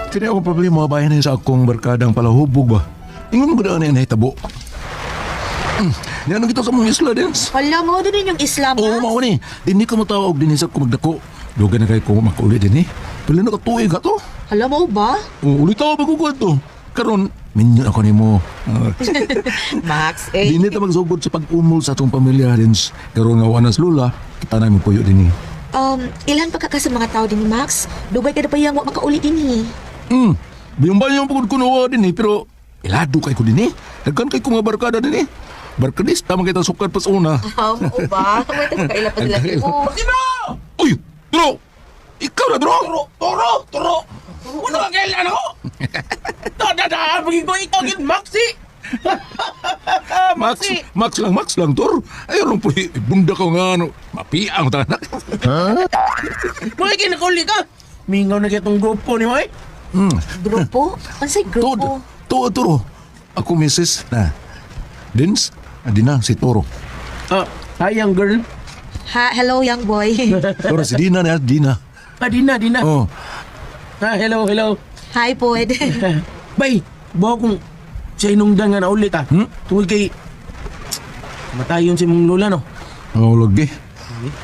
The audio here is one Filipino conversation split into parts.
Kini ako problema bayan sa akong barkadang palahubog ba. Ingon mo daan na hitabo. Yan ang kita sa mga isla, Dens. Hala, mo din yung Islam, Oo, ha? mao ni. Dini ka matawag din sa kung magdako. Dugan na kayo kung makauli din eh. Pila na katuig ka to. Hala, mo ba? Ulit ako magugod to. Karon, minyo ako ni mo. Max, eh. Dini ta magsugod sa pag-umol sa atong pamilya, Dens. Karon nga wanas lula, kita namin puyo din eh. Ilan pa ka sa mga tao din ni Max? Dugay ka na pa yung makauli din, eh. Biyong ba yung pagod kunawa din eh, pero ilado kay ko din eh. Nagkan kay ko nga barkada din eh. Barkadista, makita sukat pas una. Oo ba? May kaila pa sila. Oo. Uy, Turo! Ikaw na, Turo! Turo! Ano ka kailan ako? Pagin ko ikaw yun, Maxi! Max lang, Tor. Ayaw lang po, bunda ko nga, ano, mapiang tanak. Mga kinakuli ka! Mingaw na kitong grupo ni May. Grupo? Ano sa'y grupo? Turo. Ako, misis, na. Dins, adi na, si Toro. Hi, young girl. Hello, young boy. Toro, si Dina na, Dina. Dina. Oh, Hello. Hi, Pod. Bay, bawa kong sa inungdan nga na ulit Tungkol kay... Matayon si mong lula, no? lagi.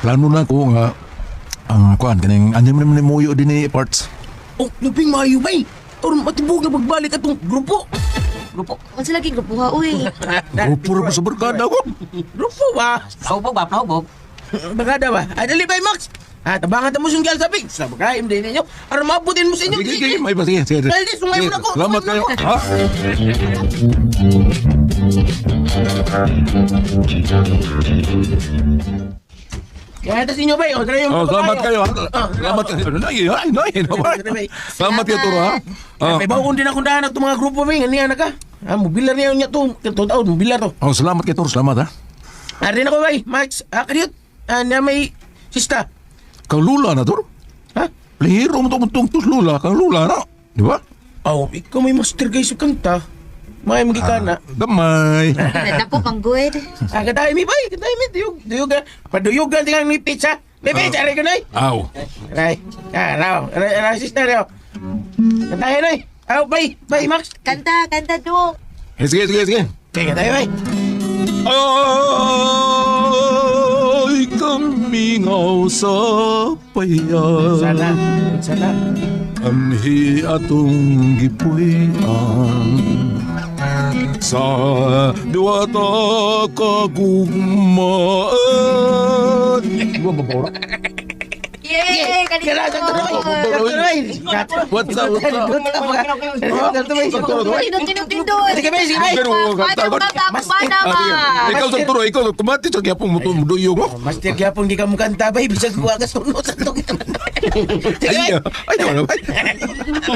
Plano na ko nga, ang kuan, kaning, anyam naman ni Muyo din ni parts. Oh, luping maayo, bay. Or matibog na pagbalik atong grupo. Ano sa lagi grupo, ha? Uy. Grupo ko sa barkada ko. Grupo ba? Pahubog. Bagada ba? Ay, dali ba, Max? Tabangan mo siyang gyal sabi. Sa bakaim din ninyo. Para mabutin mo sa inyo. Sige, may ba, sige. Dahil di, sungay mo na ko. Salamat kayo. Ha? Kaya ito sa inyo, bay. O, tara yung Salamat kayo. Ha? Salamat kayo. Nay. Salamat kayo, Toro, ha? May bawon din akong daan itong mga grupo, bay. Ganiyan na ka. Mobilar niya niya to. Taon, mobilar to. Salamat kayo, Toro. Salamat, ha? Arin ako, bay. Max, kaniyot. Na may sista. Kang lula na, Toro. Ha? Lihiro mo itong lula. Kang lula na. Di ba? Oh, ikaw may master guys sa kanta. May magika na. Damay. Nada po, pang good. Katay mi, bay. Katay mi. Duyog. Paduyugan tingnan ni pizza. May pizza, rin ko na Aw. Aray. Raw. Sister, raw. Katay na Aw, bay. Bay, Max. Kanta, do. Sige. Kaya katay, bay. Ay, kamingaw sa payan. Sana. Anhi atong gipuy-an sa duwata kagugmaan. Yay! Kaya Kanina What's up? Tindot. Sige, bay. Pero, ikaw sa turo, ikaw kumati sa gyapong muduyo mo. Master gyapon di ka mo kanta, bay. Bisag buwa ka sunod sa tong. Sige, bay. Ay, naman.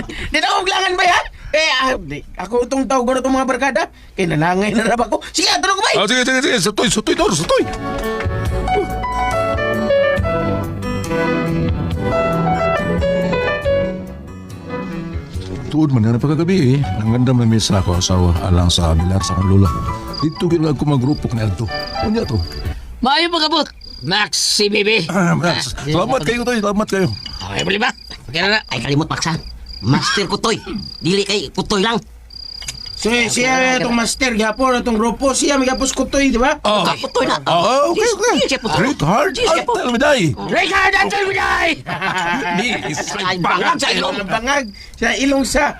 Di na uglangan, bay, ha? Ako itong tawag na itong mga barkada. Kinalangay na rap ako. Sige, tulog ko, bay. Sige. Sutoy, Toro, sutoy. Tuod man na pagkagabi eh. Ang ganda may misa ako asawa alang sa bilar sa kanlula. Dito gila ako magrupo na ito. Ano to? Maayo pagabot. Max, si Bibi. Salamat kayo to, salamat kayo. Okay, bali ba? Okay na. Ay, kalimot, Max, ha? Master Kutoy. Dili kay Kutoy lang. Siya itong master gyapon itong grupo. Siya may gapos kutoy, di ba? Kutoy na. Okay. Siya Kutoy. Great heart, tell me die. Richard, answer mo dahil! Ay, bangag sa ilong. Bangag sa ilong sa.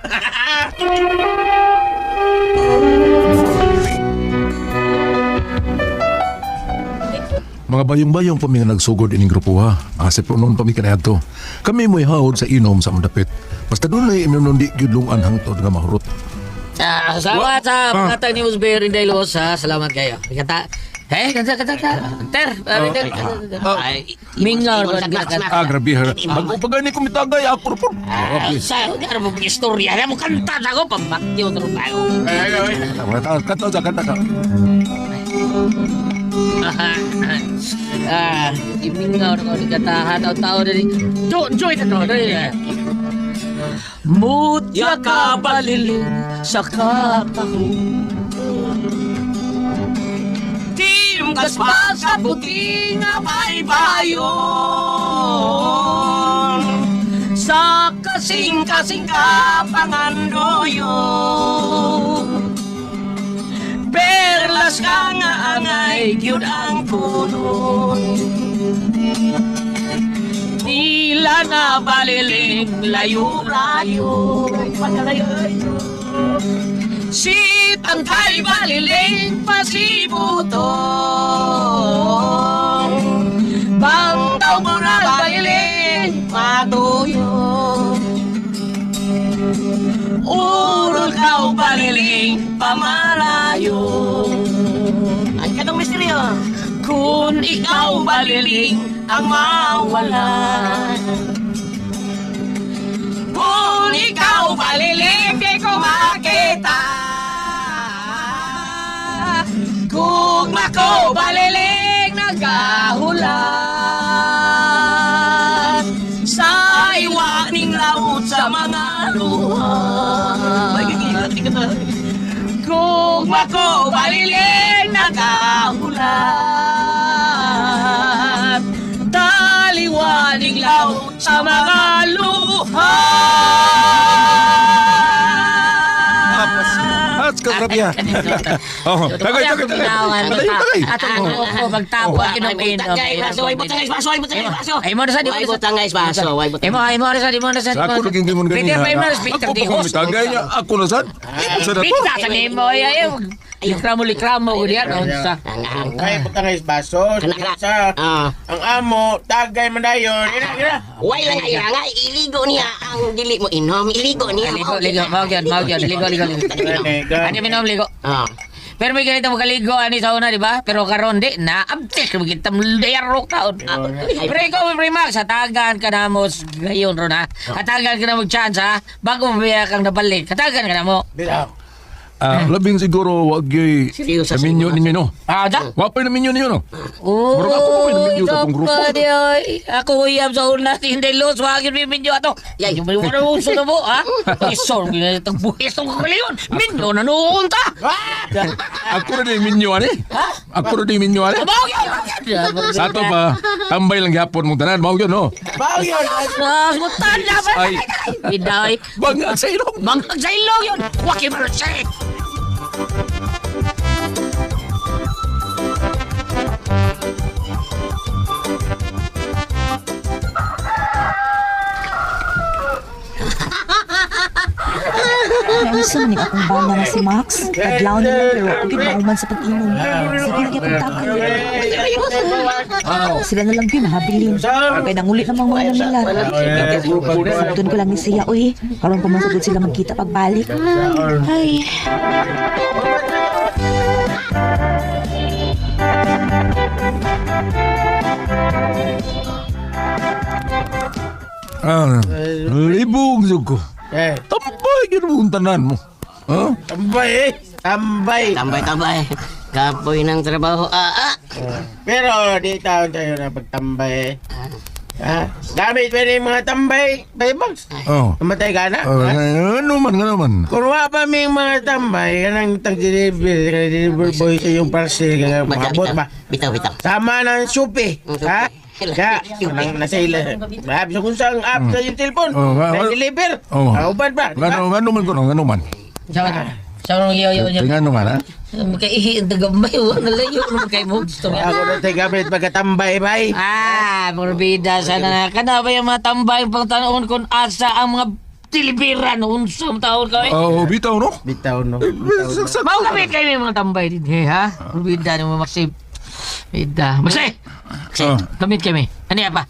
Mga bayong-bayong pa mi nga nagsugod ining grupo ha. Asip po noon pa mi kanayato. Kami mo'y hawod sa inom sa mandapit. Basta doon ay iminom di gyudlungan hangtod nga mahurot. Salamat sa pagkatag ni Musbery Dailos, ha? Salamat kayo. Kanta. Kanta. Ter. Ay, mingaw. Grabe ha. Magpagani ko mitagay ako po. Sa, hindi ka mo istorya. Alam mo, kanta ako. Pambakyo ka tayo. Kanta ka. Imingaw na ko ni katahan. Tao na ni. Joy na to. Mutya ka baliling sa kataho. Timgas pa sa puting baybayon. sa kasing-kasing kapangandoyo. Perlas ka nga angay gyud ang puno. Tila na baliling layo-layo. Si Tantay baliling pasibutong. Bangtaw mo na baliling patuyo. Urol ka baliling pamalayo. Ang kanong misteryo. Kung ikaw baliling ang mawalan. Kung ikaw baliling di ko makita. Kung ako baliling nagkahulan. Sa iwa ning laut sa mga luha. Kung ako baliling nagkahulan. Taliwaning laut sa mga luha. Hats ka rabia. Oh, tagay. Atong ko magtapo inom-inom. Ay mo na sa di mo na sa. Ay mo na sa di mo na sa. Ako naging gimon ganina. Peter, may speaker Ako di pa host. tagay niya. Ako na sad. Sa dato. Pita sa nimo ay likramo ko diyan unsa. Ay, butang is baso. Sa ang amo, tagay man dayon. Ira. Way lang ay nga iligo niya ang dili mo inom. Iligo niya. Ligo, mau gyud. Ligo. Ani minom ligo. Pero may ganito mo kaligo ani sa una, di ba? Pero karon di na abtik mo kita mlayarok taon. Pero ikaw Primax, hatagan ka na mo ngayon ron ha. Hatagan ka na mo chance ha. Bago mo biya kang nabalik. Hatagan ka na mo. Bitaw. Labing siguro wag yoy Seryoso, sa minyo ninyo no. Da? Wapay na minyo ninyo no. Oh, Murag ako po may naminyo sa tong grupo. Ako uyab sa una hindi los wagin mi minyo ato. Yay, yung wala uso na mo ha. Isor itong buhis tong kaliyon. Minyo na noon ta. Ako na din minyo ani. Ako na din minyo ani. Sa ato pa tambay lang gyapon mong tanan mao gyud no. Bao yun. Mutan na ba? Ay. Biday. Bangag sa ilong. Bangag sa ilong yun. Wakin mo siya. Nausa man akong bala nga si Max. Naglaw na lang pero ako ginauman sa pag-inom. Sige lagi akong takan. Sila na lang din habilin. Kaya nangulit namang mga nila. Sabton ko lang ni siya, uy. Karon pumasagod sila magkita pagbalik. Ay. Libong ko. Eh, Tambay gyud mong tanan mo. Ha? tambay. Tambay. Kapoy ng trabaho. Pero di taon tayo na pagtambay. Gamit pa rin mga tambay. Baybags. Oh. Namatay ka na. Ano man. Kung wala pa may mga tambay, kanang tag-deliver boy sa yung parcel, kaya makabot ba? Bitaw. Sama ng supi. Ha? Kaya, nasa ila. Sabi sa kung saan app sa yung cellphone. Na-deliver. Kauban ba? Gano man. Sa nung yo. Tingnan mo nga na. Makaihi ang tagamay. Wala layo naman kayo mo. Gusto mo. Ako na tayo gamit pagkatambay, bay. Morbida sana na. Kana ba yung mga tambay pang tanong kung asa ang mga tilibiran noon sa taon ka eh? Oh, bitaw no. Bitaw, no? Mau kapit kayo yung mga tambay din eh ha? Morbida naman maksib. Bida. Masay! Kamit kami. Ano yan pa?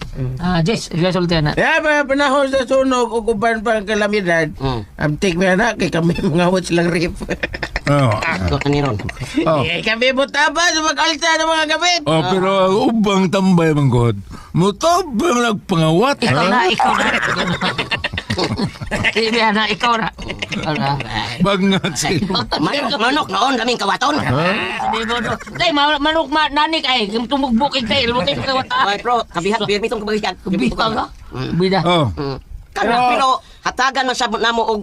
Jess, ikasulti na. Kaya ba panahon sa sunog o kuban pa ang kalamidad, amtik mo na kay kami mga watch lang rip. Ako kaniron. Kami butaba sa mag-alta ng mga gamit. Pero ang ubang tambay man god. Mutabang nagpangawat. Ikaw na. Ikaw na. Bagngat sila. Manok noon kaming kawaton. Hindi mo do. Day, manok nanik ay. Tumugbukig tayo. Lumutay ko kawat. Ay, pro, kabihat bitong kabagihan. Bitaw ka? Bida. Pero hatagan man sabot namo og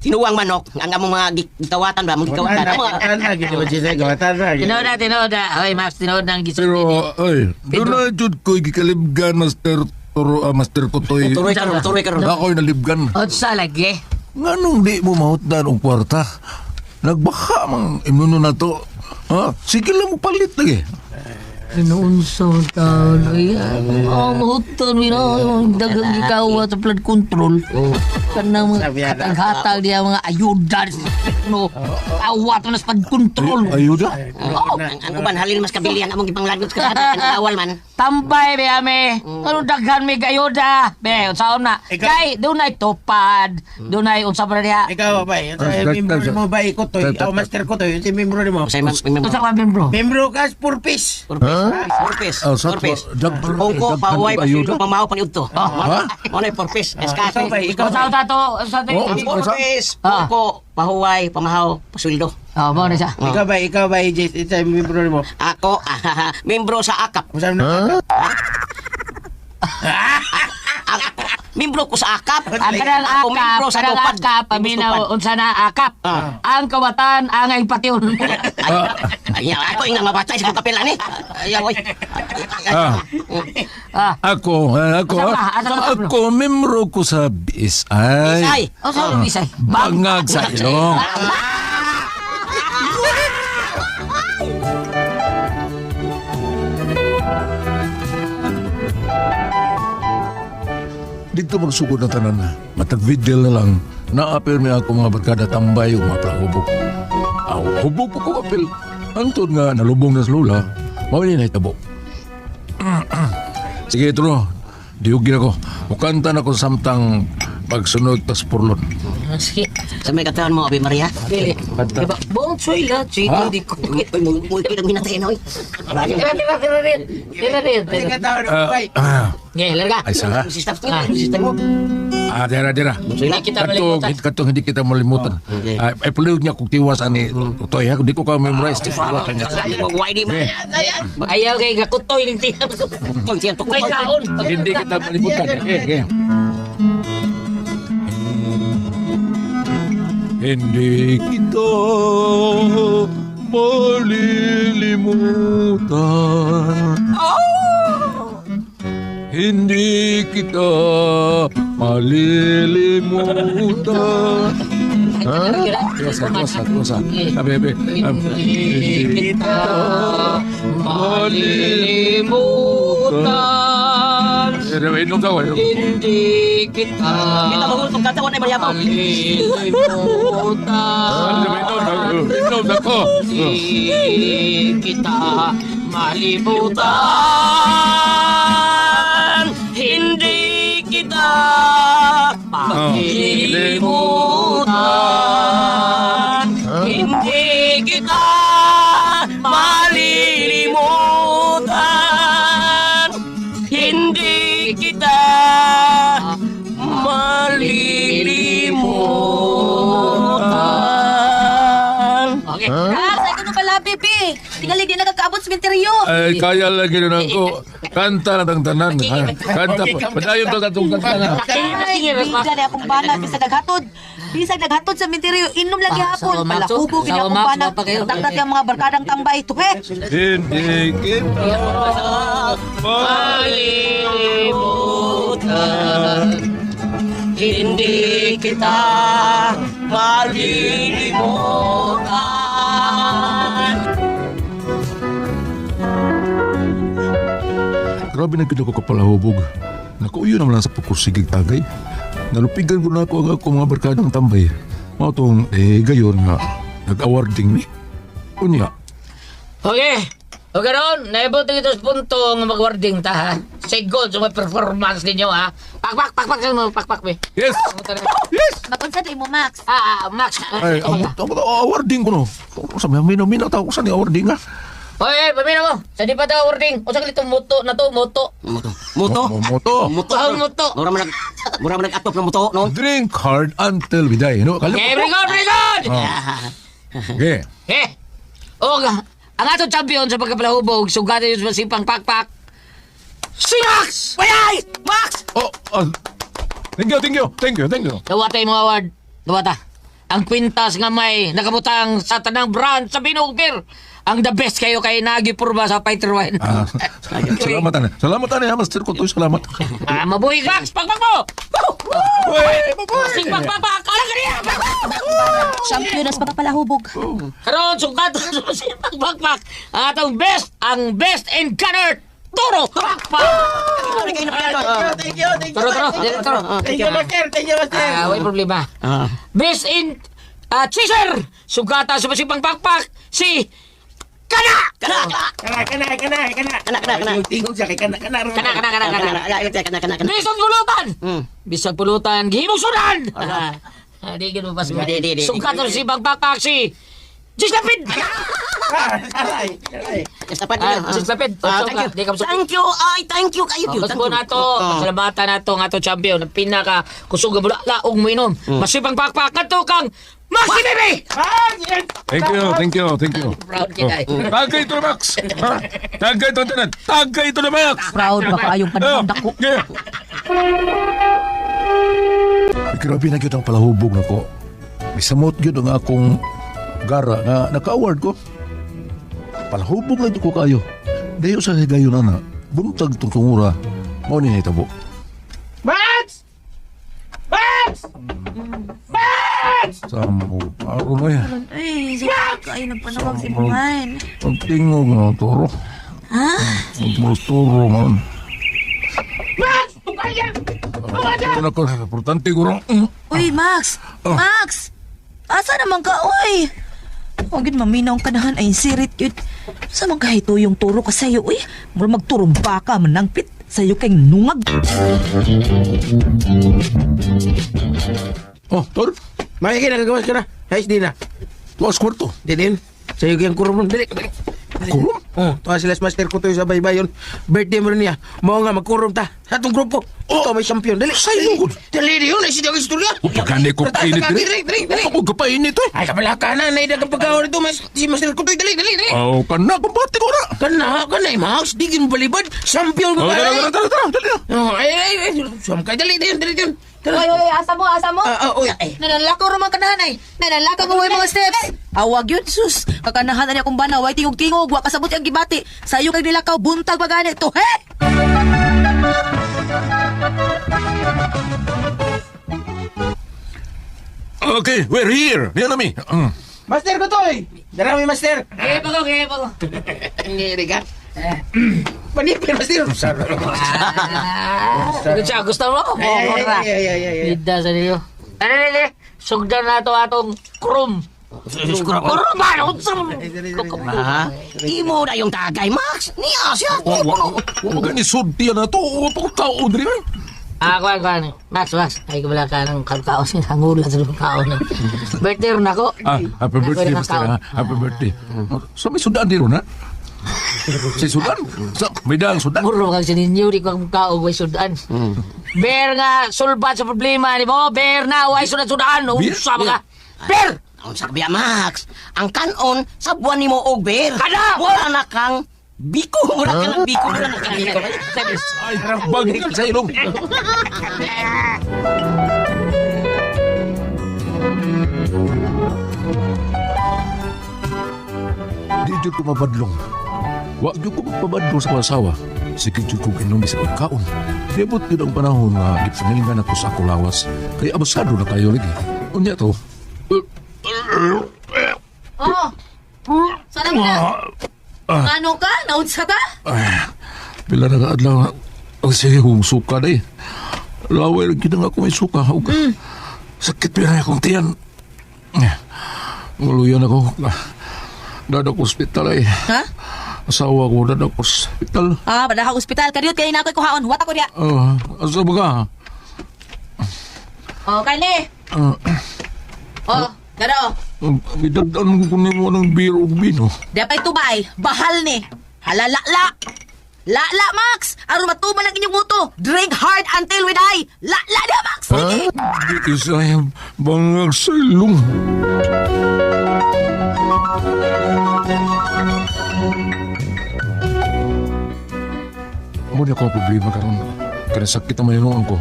tinuwang manok ang among mga gitawatan ba mong gitawatan. Gawatan na, gini ba siya? Gawatan na. Tinoda. Ay, Max, tinoda ang gising. Pero, ay, doon na jud ko gikalibgan, Master. Master Kutoy. Tuloy ka ron. Ako'y nalibgan. O sa lagi. Nganong di mo mahutdan og kwarta? Nagbaka mang imuno na to. Ha? Sige lang mo palit lagi. Inuunsa taon. Ang mahuton, dagang ikaw sa flood control. Kanang mga hatag-hatag niya mga ayuda. No, awat mo na sa pag-control. Ayuda? Ang uban halin mas kabilihan among ipanglagot ka sa awal man. Tambay, be, ame. Ano daghan may ayuda. Be, unsaon na. Kay, doon ay tupad. Doon ay unsa pa niya. Ikaw ba? Membro mo ba Kutoy? Ikaw Master Kutoy, si membro mo. Say member. Unsa ka, membro? Membro ka purpose. Purpose. Kung ko pauway pa ayuda? ko pamahaw paniudto. Ha? Ano yung purpose? Ikaw ba? Ikaw Unsa ta to? Unsa ta? Purpose. Kung ko pahuway pamahaw pasweldo. Oh, mo na siya. Ikaw ba, isa membro mo? Ako, membro sa akap. Kung saan na? Membro ko sa akap. Ang kanang Ako membro akap, sa kanang tupad. akap, paminaw, unsa na akap. Ang kawatan, ang ay patyon. Ay, ako yung mabatay sa kapila ni. Ayaw, oy. Ako, ako, membro ko sa BSI. Ay, O sa bisay. Bangag sa ilong. Dito magsugod na tanan. Matag-video na lang. Naapil niya ako mga barkada tambay o mga prahubog. Hubog po ko apil. Antod nga nalubong na sa lula. Mawin na itabo. Sige, ito no. Diugin ako. Mukanta na ko samtang pagsunod tas purlon. Sige. sa may katawan mo, Abi Maria. Dili. Diba? Buong tsoy la. Tsoy, hindi ko. Uy, mo pinag minatay na, oy. Tira rin. Ikaw tao na ba? Ngayon, larga. Ay, saka. Si staff to, system mo. Dira. Hindi kita malimutan. Katong hindi kita malimutan. Ay, pulihog niya kung tiwas ani Toy. Hindi ko ka memorize. Why di mo? Ayaw kay gakutoy ng tiyan. Kung siya May kaon. Hindi kita malimutan. Hindi kita malilimutan. Hindi kita malilimutan. Tuwasa. Bebe. Hindi kita malilimutan. Inom daw. Hindi kita Kita magulong katawan ay Maria mo. malilimutan. Inom ako. Hindi kita malimutan. Hindi kita malilimutan. Hindi kita malilimutan. Hindi kita malilimutan. Okay. Sa ito pala, Bibi. Tingali di nakakaabot sa menteryo. Ay, kaya lagi na ako. Kanta na tang tanan. Kanta po. Padayon to katong kanta na. Ay, biga na akong bana. Bisag naghatod. Bisag naghatod sa menteryo. Inom lagi hapon. Max, Palakubo, Sa akong Max, bana. pa kayo. Taktat yung mga barkadang tambay. Tuhe. Hindi kita malilimutan. Hindi kita malilimutan. Grabe na ko kapalahubog. Nakuyo naman lang sa pukursigig tagay. Nalupigan ko na ako ang ako mga barkadang tambay. Mga itong gayon nga nag-awarding ni. Unya. Okay. O garon, naibot ito sa punto ng mag-warding ta, ha? Say gold sa mga performance ninyo, ha? Pakpak be. Yes! Yes! Makunsa di mo, Max. Max. Ay, awarding ko no. Sabi, mina tao ko saan awarding ha? Oy, pamina mo. Sa di pa daw warding. O sa kalitong moto na to, moto. Moto. Moto. Ang moto. Mura mo nag-atop ng moto, no? Drink hard until we die. No? Okay, very good. Okay. O, ang atong champion sa pagkapalahubog, sugatan yun sa sipang pakpak. Si Max! Wayay! Max! Oh, thank you. Dawata yung mga award. Dawata. Ang kwintas nga may nakabutang sa tanang brand sa binugir. ang the best kayo kay nagipurba sa fighter wine. Salamat ani. Salamat ani, Master Kutoy, salamat. Mabuhay Max, pagpag mo! Sing pagpagpag, kala ka niya! Champion na sa pagpapalahubog. Karon, sukat sa pagpagpag, ang best in gunner, Toro! Pagpag! Thank you. Toro. Thank you, Master. Thank you, Master. May problema. Best in chaser, sugata sa masipang pagpag, si Kana! Kana. Tingog siya kay kana. Bisag pulutan! Bisag pulutan, gihimong sudan! Di gano'n pa siya. Di. Sugata sa masipang pagpag, si Jislapid! Aray. Jislapid, Thank you. Thank you kayo. Kasi po nato, pasalamatan nato nga to champion, ang pinaka kusugan mo laog mo inom. Masipang pagpag, nato kang Maxi Baby! Thank you. Proud kita eh. Tagay ito na, Max. Tagay ito na. Tagay ito na, Max. Proud ba kaayong panahon dako? Grabe na kitang palahubog na ko. Isamot yun ang akong gara nga naka-award ko. Palahubog na ito ko kayo. Dayo sa higayon na buntag itong tungura. Mao ni hitabo. Max! Samo. Aro na yan. Ay, kayo ng panahon si Buman. Ang tingog na toro. Ha? Ang mas toro man. Max! Tukayan! Ito na ko. Importante ko rin. Uy, Max! Max! Asa naman ka, uy? Huwag yun maminaw kanahan ay sirit yun. Sa mga kahito yung turo ka sa'yo, uy. Mula magturumba ka, manangpit. Sa'yo kayong nungag. Oh, Tor. Makikita nagagawas ka na. Hayes din na. Tuwas kwarto. Din. Sa'yo kayang kurong. Dali. Kurong? Tuwa sila sa Master Kutoy sa baybayon. Birthday mo rin niya. Mao nga magkurong ta. Sa atong grupo. Ito may champion. Dali. Sa'yo. Dali yun. Ay siya ang istorya. Pagkani ko kainit Dali. Ako kapainit eh. Ay, kapala ka na. Naidag ang pagkakaw nito. Si Master Kutoy. Dali. Oh, kana. Kumbati ko na. Kana, Max. Digin mo balibad. Champion mo. Dali na. Ay. Suam ka. Dali. Uy, asa mo? Uy. Nanalakaw naman kanahan ay. Nanalakaw mo yung mga steps. Awag yun, sus. Kakanahan na niya kung banaw. Ay tingog-tingog. Wa kasabot yung gibati. Sa'yo kay nilakaw. Buntag ba ganit to, he? Okay, we're here. Yan na mi. Master Kutoy. Darami, Master. Kaya pa ko. Ngiri ka. Panipin, Master. Gusto mo? Ay. Bida sa niyo. Dali. Sugdan na ito atong krum. Krum ba? Imo na yung tagay, Max. Niya siya. Huwag ka ni Sudti na to. Huwag ka tao, Dri. Kuhan. Max. Ay, kabala ka ng kalkaon. Hangulan sa kalkaon. Birthday rin ako. Happy birthday, Master. Happy birthday. So, may sudan din ron, ha? Si Sudan? May daang Sudan? Muro kang sininyo, di ko ang kaog way sudan. Bear nga, sulbat sa problema ni mo. Bear na, way sudan. Usa ka. Bear! Ang sabi, Max. Ang kanon sa buwan ni mo og bear. Kada! Wala na kang biko. Wala ka ng biko. Wala na kang biko. Ay, bagay ka sa ilong. Di dyan ko mabadlong. Wag dyan ko magpabadlong sa kasawa. Sige dyan ko inom sa pagkaon. Debot yun ang panahon na gipangalingan ako sa akulawas. Kaya abasado na kayo lagi. Unya to. Oh. Sana mo na. Ano ka? Naunsa ka? Pila na kaadlaw. Ang sige kong suka na eh. Laway lang kinang ako may suka. Sakit pira akong tiyan. Nguluyan ako. Dadak hospital ay. Ha? Asawa ko dadak hospital. Padahal hospital. Kadiyot kayo na ako'y kuhaon. Wat ako niya. Asa ba ka? Kani. Daro. Bidagdan ko nimo ng beer o bino. Dapay tubay. Bahal ni. Halalala. La, Max! Aron matuman ang inyong muto. Drink hard until we die. La, dia, Max! Di isa yung bangag sa ilong. Muna ko ang problema karon. Kaya sakit ang malinungan ko.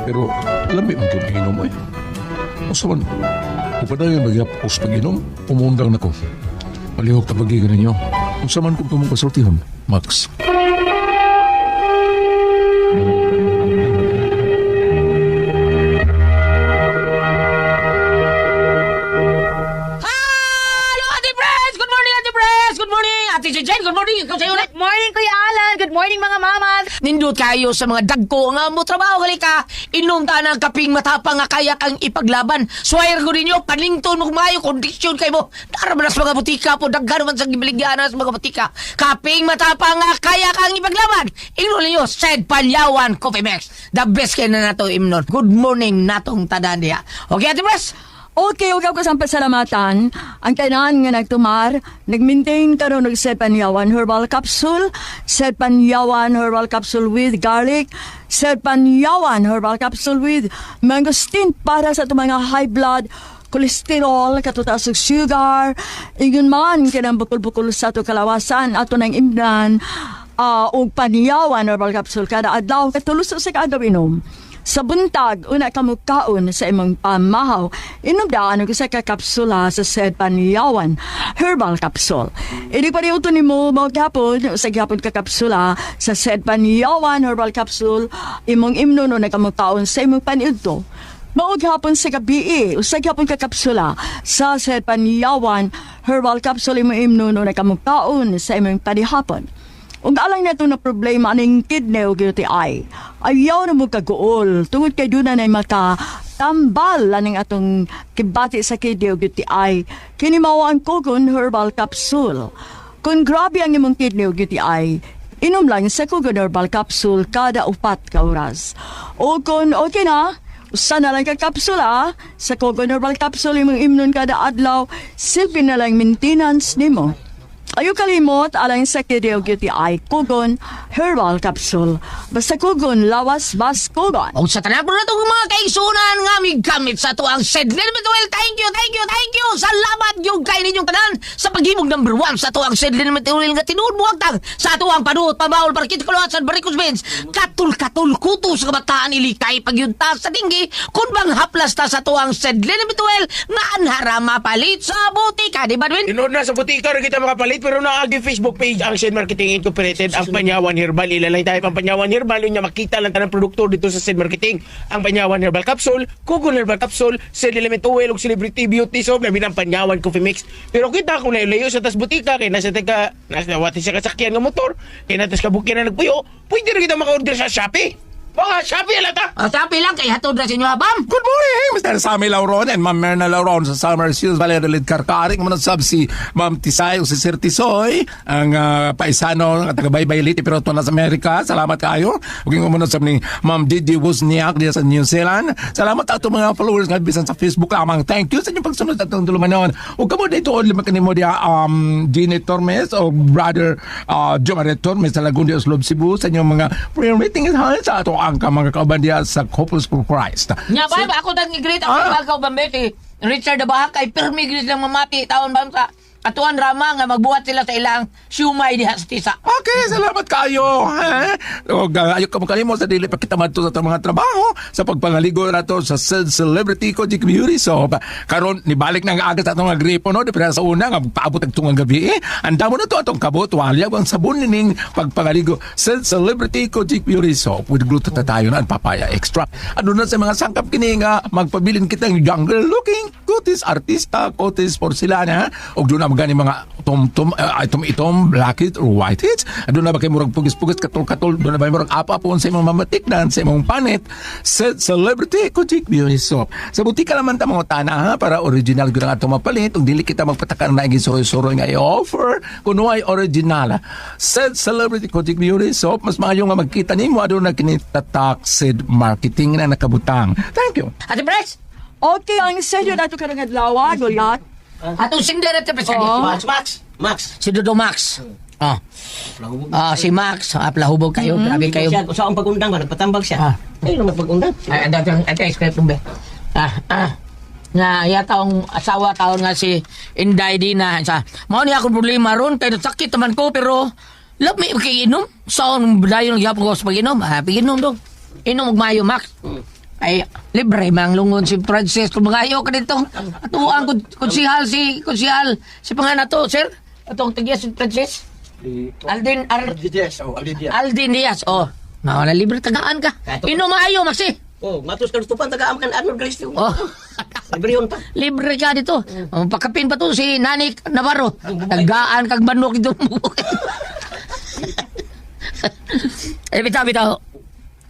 Pero lambi man ko inom ay. O saman, kung pa na yung magyapos pag-inom, umundang na ko. Palihog tabagigan ninyo. Kung saan kung kumukasultihon, Max. Hello, Ate Pres! Good morning, Ate Pres! Good morning, Ate Jen! Good morning! Ikaw sa'yo na! Good morning, Kuya Alan. Good morning, mga mamas. Nindot kayo sa mga dagko nga mo trabaho gali ka. Inom ta ng kaping matapang nga kaya kang ipaglaban. Swear ko ninyo, panlington mo kumayo, kondisyon kayo mo. Daraman sa mga butika po, daghan naman sa gibiligyan sa mga butika. Kaping matapang nga kaya kang ipaglaban. Inom ninyo, Sed Panyawan Coffee Mix. The best kayo na nato imnon. Good morning natong tanan niya. Okay, Ate Pres? Okay, huwag ako sa pasalamatan. Ang tanan nga nagtumar, nag-maintain ka rin Sed Panyawan Herbal Capsule, Sed Panyawan Herbal Capsule with garlic, Sed Panyawan Herbal Capsule with mangosteen para sa itong mga high blood, kolesterol, katutaas ng sugar, ingon man kinang bukol-bukol sa ito kalawasan, ato ng imnan, o Panyawan Herbal Capsule kada adlaw, katulos sa kada inom. Sa buntag, una ka mukaon sa imong pamahaw, inom daan sa kakapsula sa Sed Panyawan Herbal Capsule. Hindi pa rin ito ni mo maghapon sa gihapon kakapsula sa Sed Panyawan Herbal Capsule, imong imno no na ka mukaon sa imong panidto. Maghapon sa gabi o sa gihapon kakapsula sa Sed Panyawan Herbal Capsule, imong imno no na ka mukaon sa imong panihapon. Kung alang na ito na problema aning kidney o UTI, ayaw na mo kaguol. Tungod kay doon na makatambal aning atong kibati sa kidney o UTI. Kinimawaan ko kung herbal capsule. Kung grabe ang imong kidney o UTI, inom lang sa Kugon Herbal Capsule kada 4 ka oras. O kung okay na, usa na lang ka kapsula sa Kugon Herbal Capsule imong imnon kada adlaw, silbi na lang maintenance nimo. Ayaw kalimot alang sa kidney o UTI, Kugon Herbal Capsule. Basta Kugon, lawas bas Kugon. O sa tanan po na itong mga kaigsunan nga may gamit sa ito ang Sedlin Mituel. Thank you, thank you, thank you. Salamat yung kayo ninyong tanan sa paghimog number 1 sa ito ang Sedlin Mituel nga tinuod buwagtang sa ito ang panuot, pabawal, parkit, kuluat, sa barikos beds. Katul-katul, kuto sa kabataan ilikay pagyunta sa tinggi kung bang haplas ta sa ito ang Sedlin Mituel nga anhara mapalit sa butika. Di ba, Edwin? Tinood na sa butika rin kita makapalit, pero naagi Facebook page ang Sed Marketing Incorporated, ang Panyawan Herbal. Ilalay tayo ang Panyawan Herbal, yung makita lang tanang produkto dito sa Sed Marketing. Ang Panyawan Herbal Capsule, Kugon Herbal Capsule, Sed Element Oil, ug Celebrity Beauty Soap, labi ng Panyawan Coffee Mix. Pero kita kung layo sa tas butika, kaya nasa wati siya kasakyan ng motor, kaya natas kabukyan na nagpuyo, pwede rin kita maka-order sa Shopee. Mga Shopee alata! O sabi lang kay hatod na sa inyo, Abam. Good morning, Mr. Sammy Lauron and Ma'am Myrna Lauron sa Summer Seals Valley Relid Karkaring. Muna sab si Ma'am Tisay o si Sir Tisoy, ang paisano ng taga-baybay liti pero ito na sa Amerika. Salamat kayo. Huwag yung muna sab ni Ma'am Didi Wozniak diya sa New Zealand. Salamat ato mga followers nga bisan sa Facebook lamang. Thank you sa inyong pagsunod at itong tulumanon. Huwag ka mo dito o lima kanimo diya Gine Tormes o Brother Jomare Tormes sa Lagundi Oslob Cebu sa inyong mga prayer meeting sa ato ang mga kauban diya sa Couples for Christ. Nya ba ako dang i-greet ako bagaw bambeti. Richard Abahak kay permi gid lang mamati taon ba sa atuan rama nga magbuhat sila sa ilang siumay diha sa tisa. Okay, salamat kayo. O ayok ka makalimot sa dili pa kita madto sa mga trabaho sa pagpangaligo nato sa Celebrity Kojic Beauty Soap. Karon nibalik na nga agad atong nga gripo no, depende sa una nga paabot ang tungang gabi. Anda mo na to atong kabot walya ang sabon ning pagpangaligo sa Celebrity Kojic Beauty Soap with glutathione tayo na papaya extra. Ano na sa mga sangkap kini nga magpabilin kitang younger looking kutis artista, kutis porcelana og do na gani mga itom blackheads or whiteheads. Doon na ba kayo murag pugis-pugis katol-katol? Doon na ba murag apa-apon sa imong mamatiknan, sa imong panit? Celebrity Kojic Beauty Soap. Sa butika naman ta mga tana ha, para original gyud ang atong mapalit ug dili kita magpatakan na igi soroy-soroy nga i-offer kuno ay original. Celebrity Kojic Beauty Soap mas maayo nga magkita nimo aduna kini tatak Sed Marketing na nakabutang. Thank you. Ate Bryce, Okay, ang sedyo na ito karang adlaw, Goliath. atong singder at presyo. Max. Si Dodo Max. Si Max, plahubog kayo, grabe kayo. Siya, sa akong pag-undang ba, nagpatambag siya. Ayun lang magpag-undang. Ay, ate, script mo ba? Nga, yata ang asawa taon nga si Inday di na. Mao niya akong problema ron, kaya sakit naman ko, pero love me, makiinom. Saan dayon nagyapon ko sa pag-inom? Pag-inom dong. Inom magmayo, Max. Ay, libre mang lungon si Francis. Kung mga ayaw ka dito, atuang kunsihal si pangalan to, sir. Atong Tigyas Francis? Aldin Aldin Diaz. Oh. Na libre tagaan ka. Inom maayo Maxi. Oh, matos ka tupan taga kan Arnold Galisteo. Oh. Librehon pa. Libre ka dito. Oh, pakapin pa to si Nani Navarro. Tagaan kag manok dito. Bitaw.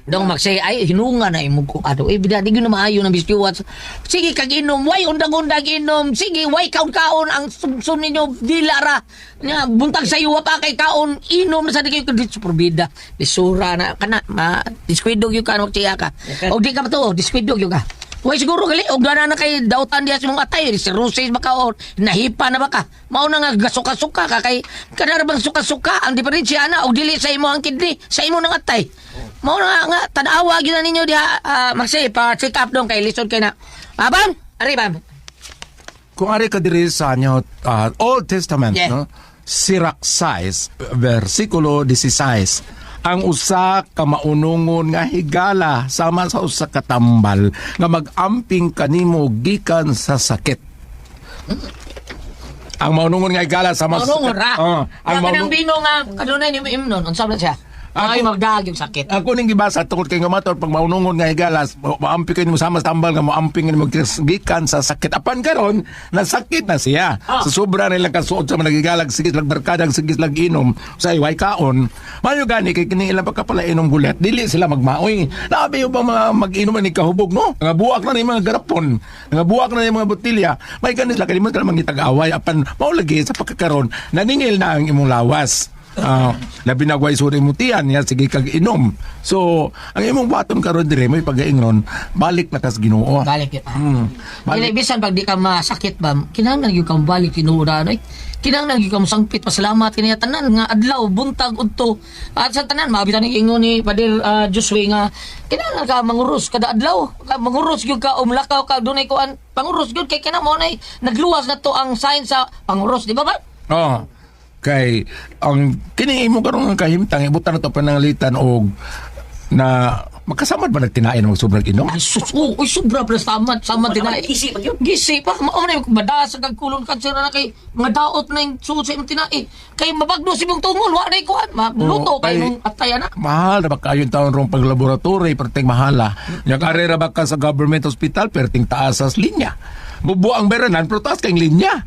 Dong Maxi, ay hinunga na imo ko ato. Bida di gyud na maayo ng biskiwat. Sige kag inom, way undang-undang inom. Sige, way kaon-kaon ang sumsun ninyo dilara. Nya buntag sa iyo pa kay kaon inom na sa di kayo kadit superbida. Bisura na kana ma diskwidog gyud ka magtiya ka. O di ka pa to, diskwidog gyud ka. Way siguro gali og dana na kay dautan diha sa mong atay si Roses makaon. Nahipa na ba ka? Mao na nga gasuka-suka ka kay kada bang suka-suka ang diferensya na og dili sa imo ang kidney, sa imo nang atay. Mao na nga tanawa gyud na ninyo diha Maxi pa check up dong kay lisod kay na. Bam, ari bam. Kung ari ka diri sa inyo, Old Testament, Yeah. no? Sirach 6, versikulo 16. Ang usa ka maunungon nga higala sama sa usa ka tambal nga mag-amping kanimo gikan sa sakit. Ang maunungon nga higala sama sa Ano ra? ang Ang maunungon bino nga kanunay ni imnon unsa man siya? Ay magdag yung sakit. Ako ning gibasa tungod kay nga mator pag maunungon nga higalas maampi kay mo sama sa tambal nga maamping ni gikan sa sakit apan karon nasakit na siya sa sobra nila kasuot sa nagigalag sige lag barkadang sige lag inom sa way kaon mayo gani kay kini ilang pagkapala inom gulat dili sila magmaoy labi yung mga mag-inom ni kahubog no nga buak na ni mga garapon nga buak na ni mga botilya may ganis la kay mo kala mangitag-away apan mao lagi sa pagkakaron naningil na ang imong lawas. Labi na guay suri mutian ya sige kag inom. So ang imong baton karon dire may pagaingnon balik na kas Ginoo. Balik yun. Balik. Dili bisan pag di ka masakit ba, kinahanglan gyud kang balik tinuod ay. Kinahanglan gyud kang sangpit pasalamat kini tanan nga adlaw buntag udto. At sa tanan mabitan ni ingon ni Padir Josue nga kinahanglan ka manguros kada adlaw. Manguros gyud ka umlakaw ka dunay kuan. Panguros gyud kay kinamo nay nagluwas na to ang sign sa panguros, di ba ba? Oh. Kay ang kini imo karon nga kahimtang ibutan na to panangalitan og na magkasamad ba nagtinain ng sobrang inom? Ay sus, uy sobra pala samad tinay. Gisi pag yun. Gisi pa mao na madasa kag kulon kanser na kay mga daot na yung suot sa imong tinai. Kay mabagdo si mong tungol wa na kuan. Magluto Oo, kay kay- mong atay na. Mahal na ba kayo taon rong paglaboratory perting mahala. Yang arera ba ka sa government hospital perting taas as linya. Bubu ang beranan pero taas kang linya.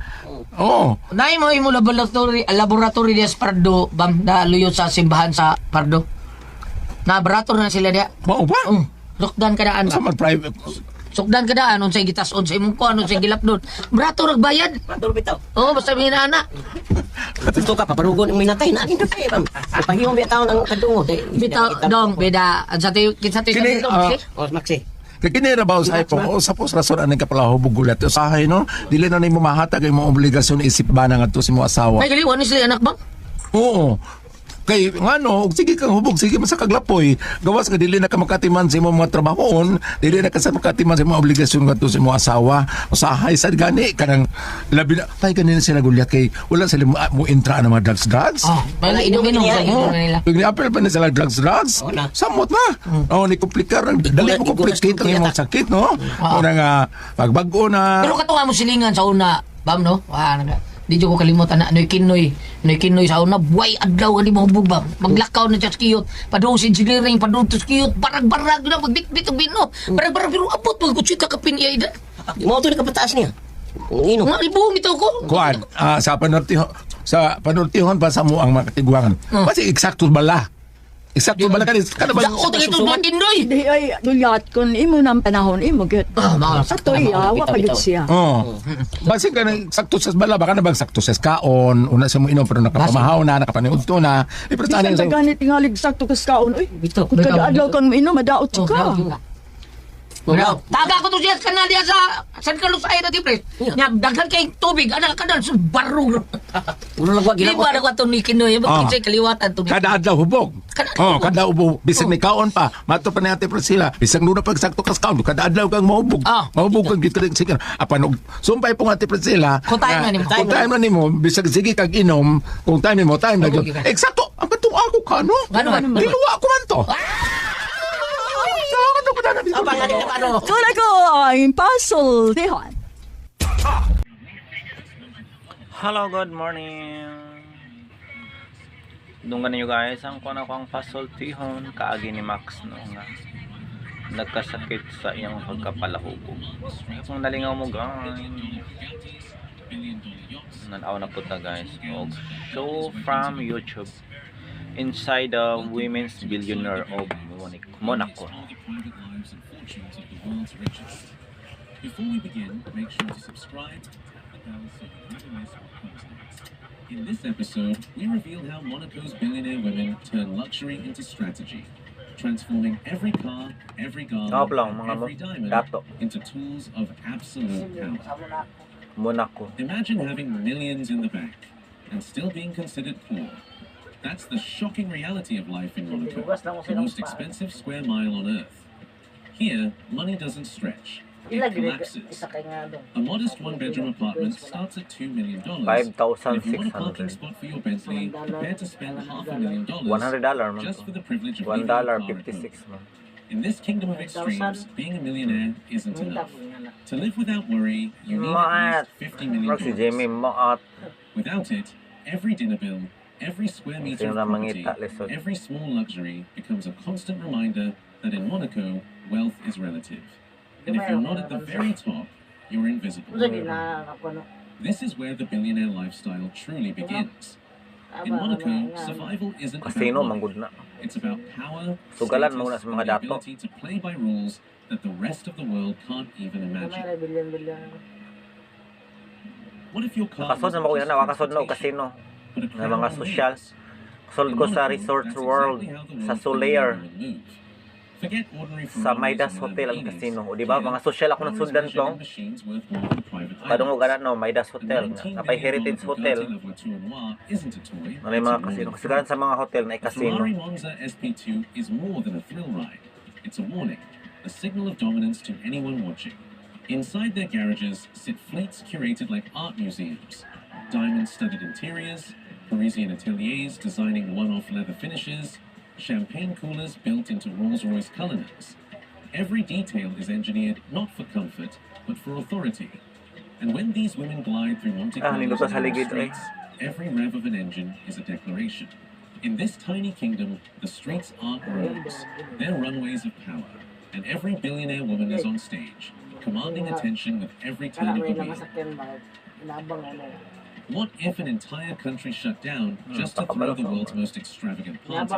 Oh. Nay mo imo laboratory di Pardo bam na luyo sa simbahan sa Pardo. Na laboratory na sila dia. Mao ba? Sukdan kadaan Sa ba? man private. Sukdan kadaan unsay gitas-on sa imong kuan unsay gilapdon. Brato bayad. Matur bitaw. Oh basta minana. Ito ka paparugon ang minatay na din kay bam. Pahiyong bitaw ang kadungo. Bitaw dong beda sa tayo kinsa tayo Kini, Oh, Maxi. Kaya kinirabaw sa ipong, sa pos rason anong kapalahubog gulat. Usahay, no? Dili na mo mahatag yung mga obligasyon isip ba na nga to si mo asawa. May galiwan ni sila anak bang? Oo. Kay ngano, sige kang hubog, sige masa kaglapoy. Gawas ka dili na ka makatiman sa imong mga trabahoon, dili na ka sa makatiman sa mga obligasyon ngadto sa imong asawa. Usahay sad gani kanang labi na tay kanina sila gulyat kay wala sila mo intra na mga drugs. Wala inom-inom sa inom na nila. Pag ni-apel pa na sila drugs. Wala. Samot na. Ni komplikar. Dali mo komplikate ang imong sakit, no? Una nga, pagbago na. Pero kato nga mo silingan sa una, bam no? Di ko kalimutan na Noy Kinoy sa una, buhay adlaw ani mo hubog bam. Maglakaw na siya sa kiyot, padung sa engineering, padung sa kiyot, barag-barag na magbit-bit ang bino. Barag-barag pero abot mo kutsita ka piniya. Mo to ni kapataas niya. Inom. Nga ibuhong ito ko. Kuan, sa panurtihon pa sa mo ang makatiguangan. Kasi eksakto bala. Eksakto bala kanina. Kada ba? Dako tayo ito mga Kinoy. Di ay duyat kun imo nang panahon imo gyud. Sa tuya wa pagid siya. Oh. Basi ka na sakto sa bala baka na bang sakto sa kaon, una sa mo inom pero nakapamahaw na, nakapaniudto na. Pero Bisan sa ganit tingalig sakto kas kaon oy. Bito, Kung kada adlaw kan ino madaot ka. Taga ko to siya kanal diya sa San Carlos Aida di pres. Nya daghan kay tubig ana kadal sa barro. Ulo lang wag Di ba na ko to ni Kinoy bakit say kaliwatan to. kada adlaw hubog. Kada- Kada ubog. Bisag may kaon pa. Mato pa natin pa sila. Bisag nuna pag sakto kas kaon. Kada adlaw kang mahubog. Mahubog kang gitring sige. Apan og sumpay po nga ti pa sila. Kung time na nimo. Kung time na nimo, bisag sige kag inom. Kung time mo, time na gyud. Eksakto. Ang katong ako ka no. Ano man? Diluwa ko man to. Abang nga din ano. Tula ko ang puzzle dihon. Hello, good morning. Dungan niyo guys, ang kuna ko ang pasultihon kaagi ni Max no nga nagkasakit sa iyang pagkapalahubog. Kung nalingaw mo guys. Nanaw na po ta guys. Og so from YouTube inside the women's billionaire of Monaco. Before we begin, make sure to subscribe and bell so you never miss what comes next. In this episode, we reveal how Monaco's billionaire women turn luxury into strategy, transforming every car, every garment, and every diamond into tools of absolute power. Monaco. Imagine having millions in the bank and still being considered poor. That's the shocking reality of life in Monaco, the most expensive square mile on earth. Here, money doesn't stretch. It collapses. A modest one-bedroom apartment starts at $2 million. And if you want a parking spot for your Bentley, prepare to spend $500,000 $100 just for the privilege of living in a car at home. $1.56 man. In this kingdom of extremes, being a millionaire isn't enough. To live without worry, you need at least $50 million. Si Jamie maat. Without it, every dinner bill, every square meter of property, every small luxury becomes a constant reminder that in Monaco, wealth is relative. And if you're not at the very top, you're invisible. This is where the billionaire lifestyle truly begins. In Monaco, survival isn't about Casino luck. manggod na. It's about power, Sugalan status, muna sa mga and the dato. ability to play by rules that the rest of the world can't even imagine. What if your car Nakasod na makuha na wakasod na og casino. Nga mga social. Sold ko sa Resort World sa Soleil sa Midas Hotel ang casino. O di ba mga social ako nagsundan to. Padung og no Midas Hotel, napay Heritage Hotel. May mga casino. Kasi sa mga hotel na casino. Ferrari Monza SP2 is more than a thrill ride. It's a warning, a signal of dominance to anyone watching. Inside their garages sit fleets curated like art museums, diamond-studded interiors, Parisian ateliers designing one-off leather finishes, champagne coolers built into Rolls-Royce colonnades. Every detail is engineered not for comfort, but for authority. And when these women glide through Monte Carlo's streets, every rev of an engine is a declaration. In this tiny kingdom, the streets aren't roads, they're runways of power. And every billionaire woman is on stage, commanding attention with every turn of the wheel. What if an entire country shut down just to throw the world's most extravagant party?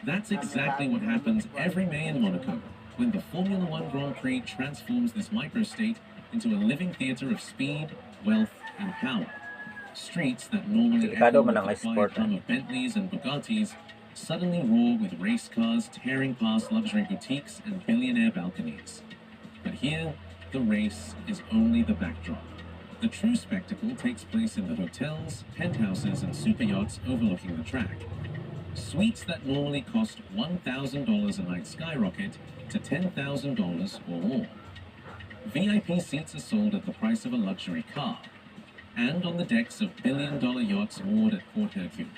That's exactly what happens every May in Monaco, when the Formula One Grand Prix transforms this microstate into a living theater of speed, wealth, and power. Streets that normally echo with the quiet hum of Bentleys and Bugattis suddenly roar with race cars tearing past luxury boutiques and billionaire balconies. But here, the race is only the backdrop. The true spectacle takes place in the hotels, penthouses, and super yachts overlooking the track. Suites that normally cost $1,000 a night skyrocket to $10,000 or more. VIP seats are sold at the price of a luxury car. And on the decks of billion-dollar yachts moored at Port Hercule,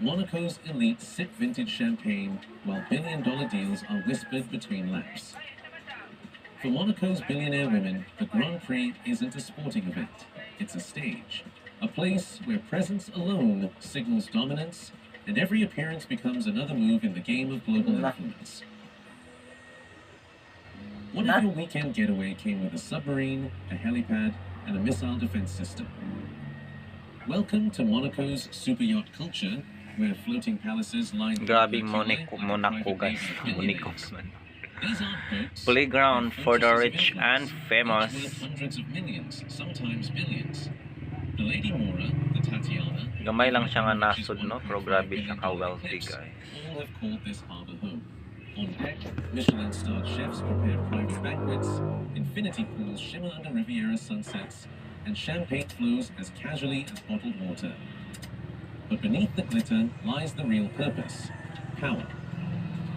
Monaco's elites sip vintage champagne while billion-dollar deals are whispered between laps. For Monaco's billionaire women, the Grand Prix isn't a sporting event. It's a stage. A place where presence alone signals dominance, and every appearance becomes another move in the game of global influence. What if your weekend getaway came with a submarine, a helipad, and a missile defense system? Welcome to Monaco's super yacht culture, where floating palaces line Grabe Monaco guys. Monaco. Playground for the rich and famous. Hundreds of millions, sometimes billions. The Lady Mora, the Tatiana, Gamay lang siya nga nasod no, pero grabe siya ka-wealthy guys. all have called this harbor home. On deck, Michelin-starred chefs prepare private banquets, infinity pools shimmer under Riviera sunsets, and champagne flows as casually as bottled water. But beneath the glitter lies the real purpose: power.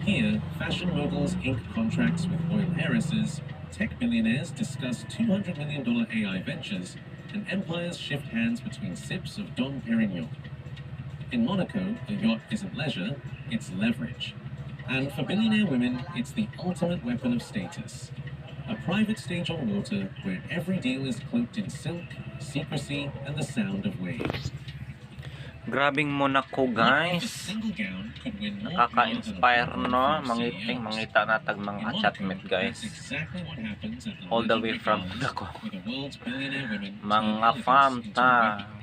Here, fashion moguls ink contracts with oil heiresses, tech billionaires discuss $200 million AI ventures, and empires shift hands between sips of Dom Perignon. In Monaco, a yacht isn't leisure, it's leverage. And for billionaire women, it's the ultimate weapon of status. A private stage on water where every deal is cloaked in silk, secrecy, and the sound of waves. Grabing Monaco, A guys. single gown could win more Nakaka-inspire, prizes no? than Mangiting, mangita natag mga chatmate, guys. That's exactly what happens at the All the way legendary from games, Monaco. where the world's billionaire women Mga turn fam elegance into ta. weapons.